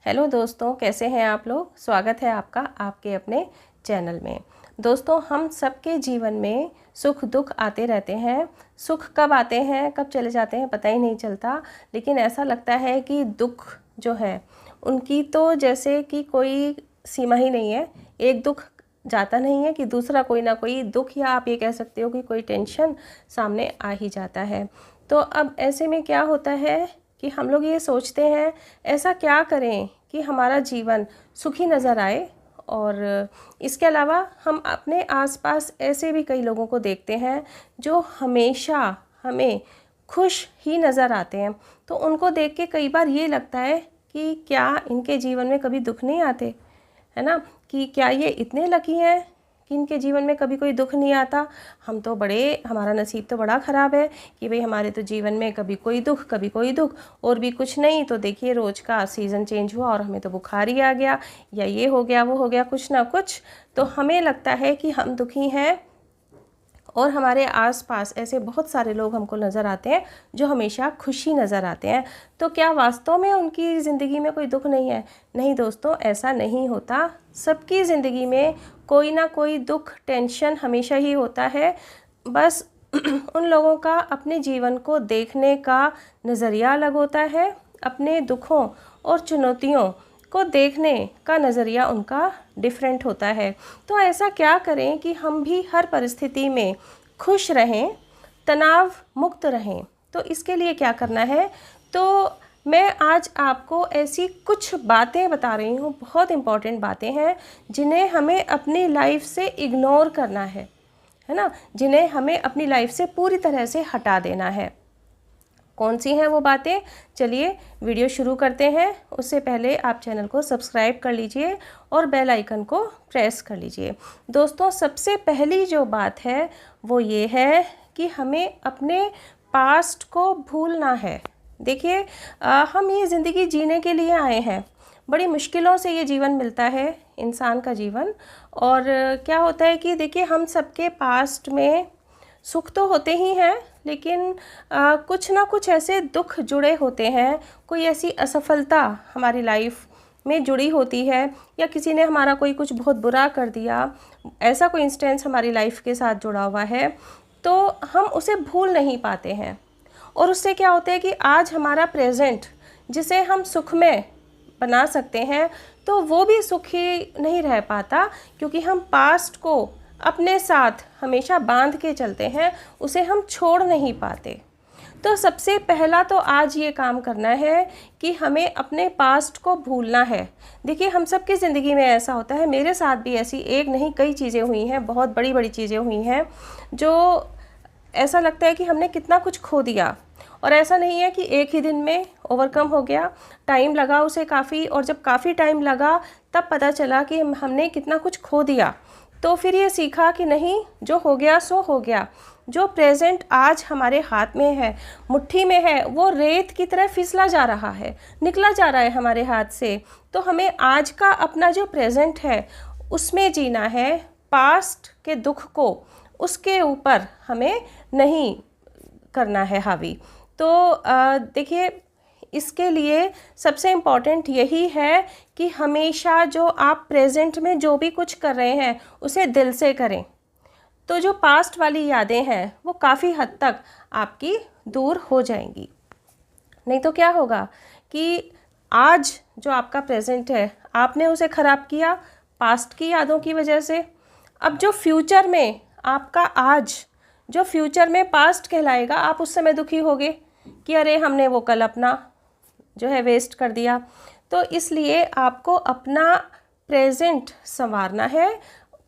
Hello दोस्तों, कैसे हैं आप लोग। स्वागत है आपका आपके अपने चैनल में। दोस्तों, हम सबके जीवन में सुख दुख आते रहते हैं। सुख कब आते हैं कब चले जाते हैं पता ही नहीं चलता, लेकिन ऐसा लगता है कि दुख जो है उनकी तो जैसे कि कोई सीमा ही नहीं है। एक दुख जाता नहीं है कि दूसरा कोई ना कोई दुख, या आप ये कह सकते हो कि कोई टेंशन सामने आ ही जाता है। तो अब ऐसे में क्या होता है कि हम लोग ये सोचते हैं ऐसा क्या करें कि हमारा जीवन सुखी नज़र आए। और इसके अलावा हम अपने आसपास ऐसे भी कई लोगों को देखते हैं जो हमेशा हमें खुश ही नज़र आते हैं। तो उनको देख के कई बार ये लगता है कि क्या इनके जीवन में कभी दुख नहीं आते, है ना, कि क्या ये इतने लकी हैं कि इनके जीवन में कभी कोई दुख नहीं आता। हम तो बड़े, हमारा नसीब तो बड़ा ख़राब है कि भाई हमारे तो जीवन में कभी कोई दुख कभी कोई दुख, और भी कुछ नहीं तो देखिए रोज़ का सीज़न चेंज हुआ और हमें तो बुखार ही आ गया, या ये हो गया वो हो गया, कुछ ना कुछ। तो हमें लगता है कि हम दुखी हैं, और हमारे आसपास ऐसे बहुत सारे लोग हमको नज़र आते हैं जो हमेशा खुशी नज़र आते हैं। तो क्या वास्तव में उनकी ज़िंदगी में कोई दुख नहीं है? नहीं दोस्तों, ऐसा नहीं होता। सबकी ज़िंदगी में कोई ना कोई दुख टेंशन हमेशा ही होता है। बस उन लोगों का अपने जीवन को देखने का नज़रिया अलग होता है। अपने दुखों और चुनौतियों को देखने का नज़रिया उनका डिफरेंट होता है। तो ऐसा क्या करें कि हम भी हर परिस्थिति में खुश रहें, तनाव मुक्त रहें। तो इसके लिए क्या करना है, तो मैं आज आपको ऐसी कुछ बातें बता रही हूँ, बहुत इम्पॉर्टेंट बातें हैं जिन्हें हमें अपनी लाइफ से इग्नोर करना है ना, जिन्हें हमें अपनी लाइफ से पूरी तरह से हटा देना है। कौन सी हैं वो बातें, चलिए वीडियो शुरू करते हैं। उससे पहले आप चैनल को सब्सक्राइब कर लीजिए और बेल आइकन को प्रेस कर लीजिए। दोस्तों, सबसे पहली जो बात है वो ये है कि हमें अपने पास्ट को भूलना है। देखिए, हम ये ज़िंदगी जीने के लिए आए हैं। बड़ी मुश्किलों से ये जीवन मिलता है, इंसान का जीवन। और क्या होता है कि देखिए, हम सबके पास्ट में सुख तो होते ही हैं, लेकिन कुछ ना कुछ ऐसे दुख जुड़े होते हैं। कोई ऐसी असफलता हमारी लाइफ में जुड़ी होती है, या किसी ने हमारा कोई कुछ बहुत बुरा कर दिया, ऐसा कोई इंस्टेंस हमारी लाइफ के साथ जुड़ा हुआ है, तो हम उसे भूल नहीं पाते हैं। और उससे क्या होता है कि आज हमारा प्रेजेंट जिसे हम सुखमय बना सकते हैं, तो वो भी सुखी नहीं रह पाता, क्योंकि हम पास्ट को अपने साथ हमेशा बांध के चलते हैं, उसे हम छोड़ नहीं पाते। तो सबसे पहला तो आज ये काम करना है कि हमें अपने पास्ट को भूलना है। देखिए, हम सब की ज़िंदगी में ऐसा होता है, मेरे साथ भी ऐसी एक नहीं कई चीज़ें हुई हैं, बहुत बड़ी बड़ी चीज़ें हुई हैं जो ऐसा लगता है कि हमने कितना कुछ खो दिया। और ऐसा नहीं है कि एक ही दिन में ओवरकम हो गया, टाइम लगा उसे काफ़ी, और जब काफ़ी टाइम लगा तब पता चला कि हमने कितना कुछ खो दिया। तो फिर ये सीखा कि नहीं, जो हो गया सो हो गया। जो प्रेजेंट आज हमारे हाथ में है, मुट्ठी में है, वो रेत की तरह फिसला जा रहा है, निकला जा रहा है हमारे हाथ से। तो हमें आज का अपना जो प्रेजेंट है उसमें जीना है। पास्ट के दुख को उसके ऊपर हमें नहीं करना है हावी। तो देखिए, इसके लिए सबसे इम्पॉर्टेंट यही है कि हमेशा जो आप प्रेजेंट में जो भी कुछ कर रहे हैं उसे दिल से करें। तो जो पास्ट वाली यादें हैं वो काफ़ी हद तक आपकी दूर हो जाएंगी। नहीं तो क्या होगा कि आज जो आपका प्रेजेंट है आपने उसे ख़राब किया पास्ट की यादों की वजह से। अब जो फ्यूचर में आपका आज, जो फ्यूचर में पास्ट कहलाएगा, आप उस समय दुखी होगे कि अरे हमने वो कल अपना जो है वेस्ट कर दिया। तो इसलिए आपको अपना प्रेजेंट संवारना है।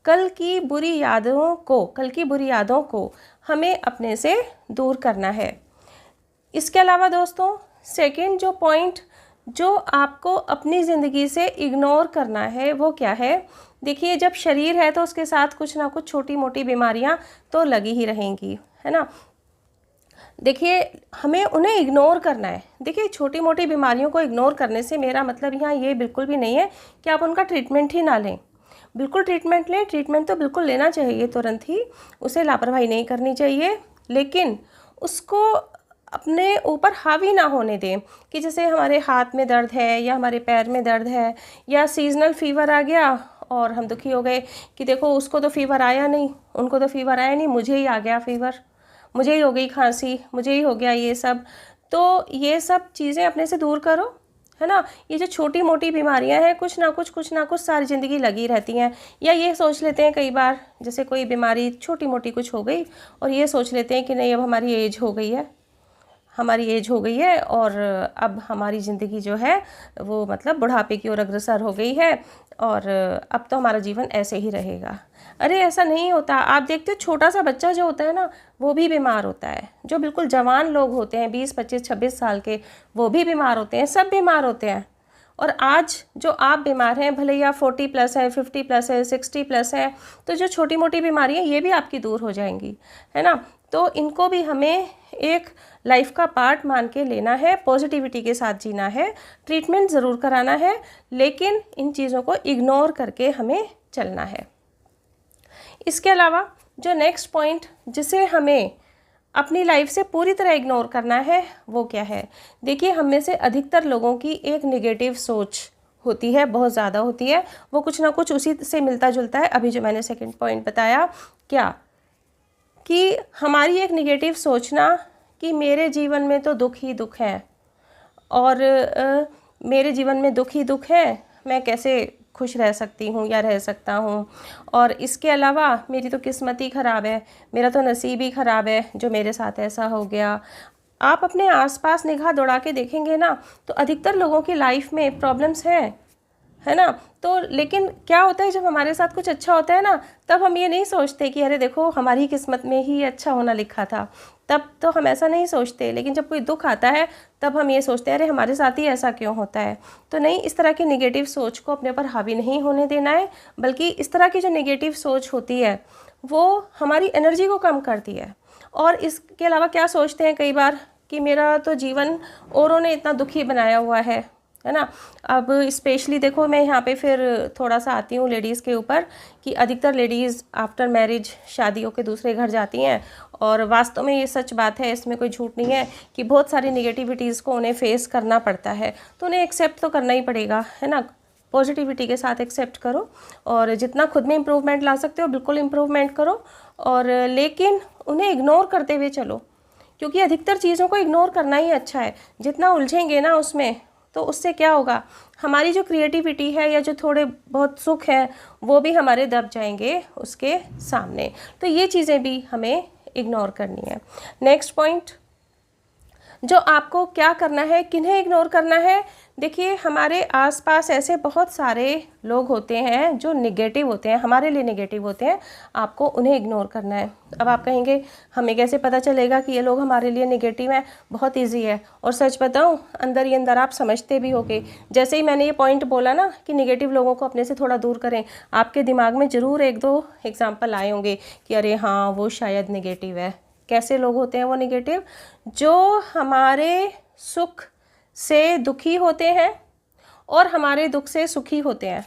कल की बुरी यादों को हमें अपने से दूर करना है। इसके अलावा दोस्तों, सेकंड जो पॉइंट जो आपको अपनी ज़िंदगी से इग्नोर करना है वो क्या है। देखिए, जब शरीर है तो उसके साथ कुछ ना कुछ छोटी मोटी बीमारियां तो लगी ही रहेंगी, है ना। देखिए, हमें उन्हें इग्नोर करना है। देखिए, छोटी मोटी बीमारियों को इग्नोर करने से मेरा मतलब यहाँ ये बिल्कुल भी नहीं है कि आप उनका ट्रीटमेंट ही ना लें। बिल्कुल ट्रीटमेंट लें, ट्रीटमेंट तो बिल्कुल लेना चाहिए तुरंत ही, उसे लापरवाही नहीं करनी चाहिए। लेकिन उसको अपने ऊपर हावी ना होने दें कि जैसे हमारे हाथ में दर्द है या हमारे पैर में दर्द है या सीजनल फीवर आ गया और हम दुखी हो गए कि देखो उसको तो फीवर आया नहीं, उनको तो फीवर आया नहीं, मुझे ही आ गया फीवर, मुझे ही हो गई खांसी, मुझे ही हो गया ये सब। तो ये सब चीज़ें अपने से दूर करो, है ना। ये जो छोटी मोटी बीमारियां हैं, कुछ ना कुछ सारी ज़िंदगी लगी रहती हैं। या ये सोच लेते हैं कई बार, जैसे कोई बीमारी छोटी मोटी कुछ हो गई और ये सोच लेते हैं कि नहीं अब हमारी एज हो गई है, हमारी एज हो गई है और अब हमारी ज़िंदगी जो है वो मतलब बुढ़ापे की ओर अग्रसर हो गई है और अब तो हमारा जीवन ऐसे ही रहेगा। अरे ऐसा नहीं होता। आप देखते हो छोटा सा बच्चा जो होता है ना, वो भी बीमार होता है। जो बिल्कुल जवान लोग होते हैं 20, 25, 26 साल के, वो भी बीमार होते हैं, सब बीमार होते हैं। और आज जो आप बीमार हैं, भले ही आप 40+ है, 50+ है, 60+ है, तो जो छोटी मोटी बीमारियाँ ये भी आपकी दूर हो जाएंगी, है ना। तो इनको भी हमें एक लाइफ का पार्ट मान के लेना है, पॉजिटिविटी के साथ जीना है, ट्रीटमेंट ज़रूर कराना है, लेकिन इन चीज़ों को इग्नोर करके हमें चलना है। इसके अलावा जो नेक्स्ट पॉइंट जिसे हमें अपनी लाइफ से पूरी तरह इग्नोर करना है वो क्या है। देखिए, हम में से अधिकतर लोगों की एक नेगेटिव सोच होती है, बहुत ज़्यादा होती है। वो कुछ ना कुछ उसी से मिलता जुलता है। अभी जो मैंने सेकंड पॉइंट बताया, क्या कि हमारी एक नेगेटिव सोचना कि मेरे जीवन में तो दुख ही दुख है और मेरे जीवन में दुख ही दुख है, मैं कैसे खुश रह सकती हूँ या रह सकता हूँ, और इसके अलावा मेरी तो किस्मत ही ख़राब है, मेरा तो नसीब ही ख़राब है जो मेरे साथ ऐसा हो गया। आप अपने आसपास निगाह दौड़ा के देखेंगे ना, तो अधिकतर लोगों की लाइफ में प्रॉब्लम्स हैं, है ना। तो लेकिन क्या होता है, जब हमारे साथ कुछ अच्छा होता है ना, तब हम ये नहीं सोचते कि अरे देखो हमारी किस्मत में ही अच्छा होना लिखा था, तब तो हम ऐसा नहीं सोचते। लेकिन जब कोई दुख आता है तब हम ये सोचते हैं अरे हमारे साथ ही ऐसा क्यों होता है। तो नहीं, इस तरह की नेगेटिव सोच को अपने ऊपर हावी नहीं होने देना है, बल्कि इस तरह की जो नेगेटिव सोच होती है वो हमारी एनर्जी को कम करती है। और इसके अलावा क्या सोचते हैं कई बार कि मेरा तो जीवन औरों ने इतना दुखी बनाया हुआ है ना। अब स्पेशली देखो, मैं यहाँ पे फिर थोड़ा सा आती हूँ लेडीज़ के ऊपर कि अधिकतर लेडीज़ आफ्टर मैरिज शादियों के दूसरे घर जाती हैं, और वास्तव में ये सच बात है, इसमें कोई झूठ नहीं है कि बहुत सारी नेगेटिविटीज़ को उन्हें फेस करना पड़ता है। तो उन्हें एक्सेप्ट तो करना ही पड़ेगा, है ना। पॉजिटिविटी के साथ एक्सेप्ट करो और जितना खुद में इम्प्रूवमेंट ला सकते हो बिल्कुल इम्प्रूवमेंट करो, और लेकिन उन्हें इग्नोर करते हुए चलो, क्योंकि अधिकतर चीज़ों को इग्नोर करना ही अच्छा है। जितना उलझेंगे ना उसमें, तो उससे क्या होगा, हमारी जो क्रिएटिविटी है या जो थोड़े बहुत सुख है वो भी हमारे दब जाएंगे उसके सामने। तो ये चीज़ें भी हमें इग्नोर करनी है। नेक्स्ट पॉइंट, जो आपको क्या करना है, किन्हें इग्नोर करना है। देखिए, हमारे आसपास ऐसे बहुत सारे लोग होते हैं जो नेगेटिव होते हैं, हमारे लिए नेगेटिव होते हैं, आपको उन्हें इग्नोर करना है। अब आप कहेंगे हमें कैसे पता चलेगा कि ये लोग हमारे लिए नेगेटिव हैं। बहुत इजी है, और सच बताऊं, अंदर ही अंदर आप समझते भी होगे। जैसे ही मैंने ये पॉइंट बोला ना कि नेगेटिव लोगों को अपने से थोड़ा दूर करें, आपके दिमाग में ज़रूर 1-2 एग्जाम्पल आए होंगे कि अरे हाँ वो शायद नेगेटिव है। कैसे लोग होते हैं वो नेगेटिव? जो हमारे सुख से दुखी होते हैं और हमारे दुख से सुखी होते हैं।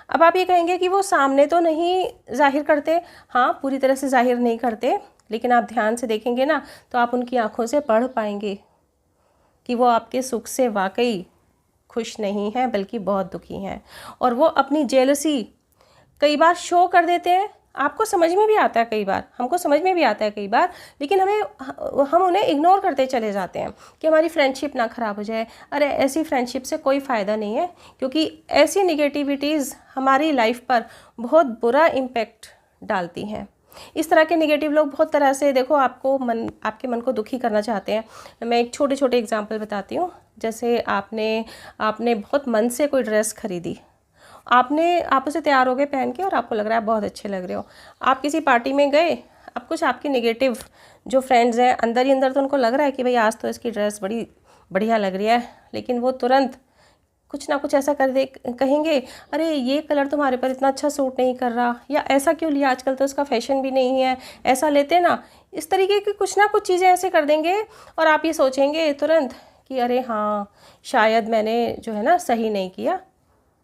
अब आप ये कहेंगे कि वो सामने तो नहीं जाहिर करते। हाँ, पूरी तरह से जाहिर नहीं करते, लेकिन आप ध्यान से देखेंगे ना तो आप उनकी आंखों से पढ़ पाएंगे कि वो आपके सुख से वाकई खुश नहीं हैं, बल्कि बहुत दुखी हैं। और वो अपनी जेलसी कई बार शो कर देते हैं। आपको समझ में भी आता है कई बार, हमको समझ में भी आता है कई बार, लेकिन हम उन्हें इग्नोर करते चले जाते हैं कि हमारी फ्रेंडशिप ना ख़राब हो जाए। अरे ऐसी फ्रेंडशिप से कोई फ़ायदा नहीं है, क्योंकि ऐसी निगेटिविटीज़ हमारी लाइफ पर बहुत बुरा इम्पेक्ट डालती हैं। इस तरह के नेगेटिव लोग बहुत तरह से, देखो, आपके मन को दुखी करना चाहते हैं। मैं एक छोटे छोटे एग्जाम्पल बताती हूँ। जैसे आपने बहुत मन से कोई ड्रेस खरीदी, आप उसे तैयार हो गए पहन के और आपको लग रहा है बहुत अच्छे लग रहे हो। आप किसी पार्टी में गए, अब कुछ आपके नेगेटिव जो फ्रेंड्स हैं, अंदर ही अंदर तो उनको लग रहा है कि भाई आज तो इसकी ड्रेस बड़ी बढ़िया लग रही है, लेकिन वो तुरंत कुछ ना कुछ ऐसा कर दे, कहेंगे अरे ये कलर तुम्हारे पर इतना अच्छा सूट नहीं कर रहा, या ऐसा क्यों लिया, आजकल तो इसका फैशन भी नहीं है, ऐसा लेते ना। इस तरीके की कुछ ना कुछ चीज़ें ऐसे कर देंगे और आप ये सोचेंगे तुरंत कि अरे हाँ, शायद मैंने जो है ना सही नहीं किया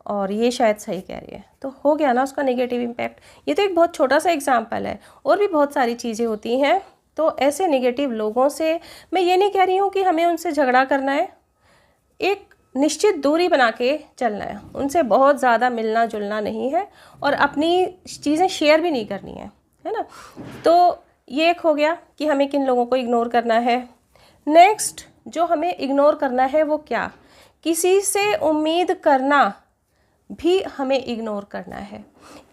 और ये शायद सही कह रही है। तो हो गया ना उसका नेगेटिव इम्पैक्ट। ये तो एक बहुत छोटा सा एग्जाम्पल है, और भी बहुत सारी चीज़ें होती हैं तो ऐसे नेगेटिव लोगों से मैं ये नहीं कह रही हूँ कि हमें उनसे झगड़ा करना है, एक निश्चित दूरी बना के चलना है, उनसे बहुत ज़्यादा मिलना जुलना नहीं है और अपनी चीज़ें शेयर भी नहीं करनी है ना। तो ये एक हो गया कि हमें किन लोगों को इग्नोर करना है। नेक्स्ट जो हमें इग्नोर करना है वो क्या, किसी से उम्मीद करना भी हमें इग्नोर करना है।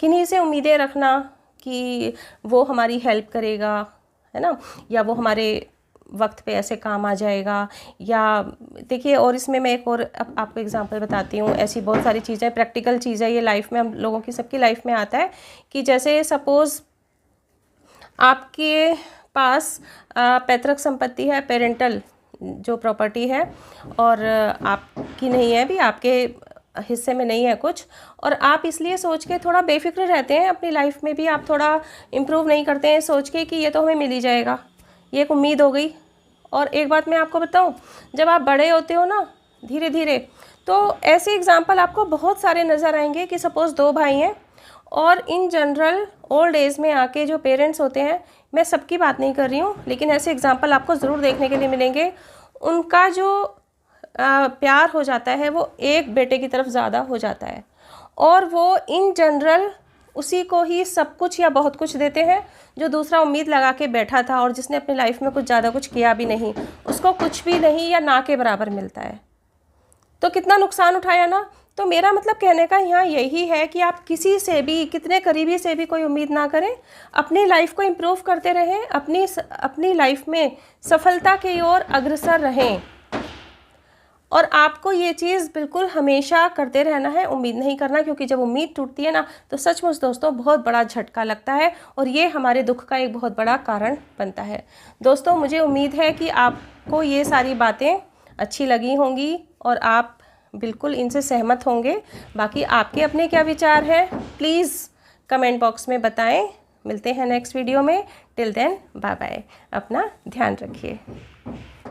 किन्हीं से उम्मीदें रखना कि वो हमारी हेल्प करेगा, है ना, या वो हमारे वक्त पे ऐसे काम आ जाएगा, या देखिए, और इसमें मैं एक और आपको एग्जांपल बताती हूँ। ऐसी बहुत सारी चीज़ें, प्रैक्टिकल चीज़ें ये लाइफ में हम लोगों की सबकी लाइफ में आता है कि जैसे सपोज़ आपके पास पैतृक संपत्ति है, पेरेंटल जो प्रॉपर्टी है, और आपकी नहीं है, भी आपके हिस्से में नहीं है कुछ, और आप इसलिए सोच के थोड़ा बेफिक्र रहते हैं अपनी लाइफ में भी, आप थोड़ा इम्प्रूव नहीं करते हैं सोच के कि ये तो हमें मिल ही जाएगा, ये एक उम्मीद हो गई। और एक बात मैं आपको बताऊं, जब आप बड़े होते हो ना धीरे धीरे, तो ऐसे एग्जाम्पल आपको बहुत सारे नज़र आएंगे कि सपोज़ 2 भाई हैं और इन जनरल ओल्ड एज में आके जो पेरेंट्स होते हैं, मैं सबकी बात नहीं कर रही हूँ, लेकिन ऐसे एग्जाम्पल आपको ज़रूर देखने के लिए मिलेंगे, उनका जो प्यार हो जाता है वो एक बेटे की तरफ ज़्यादा हो जाता है, और वो इन जनरल उसी को ही सब कुछ या बहुत कुछ देते हैं जो दूसरा उम्मीद लगा के बैठा था और जिसने अपनी लाइफ में कुछ ज़्यादा कुछ किया भी नहीं, उसको कुछ भी नहीं या ना के बराबर मिलता है। तो कितना नुकसान उठाया ना। तो मेरा मतलब कहने का यहाँ यही है कि आप किसी से भी, कितने करीबी से भी कोई उम्मीद ना करें, अपनी लाइफ को इम्प्रूव करते रहें, अपनी लाइफ में सफलता की ओर अग्रसर रहें, और आपको ये चीज़ बिल्कुल हमेशा करते रहना है, उम्मीद नहीं करना, क्योंकि जब उम्मीद टूटती है ना तो सचमुच दोस्तों बहुत बड़ा झटका लगता है और ये हमारे दुख का एक बहुत बड़ा कारण बनता है। दोस्तों मुझे उम्मीद है कि आपको ये सारी बातें अच्छी लगी होंगी और आप बिल्कुल इनसे सहमत होंगे। बाकी आपके अपने क्या विचार हैं प्लीज़ कमेंट बॉक्स में बताएं। मिलते हैं नेक्स्ट वीडियो में। टिल देन बाय बाय, अपना ध्यान रखिए।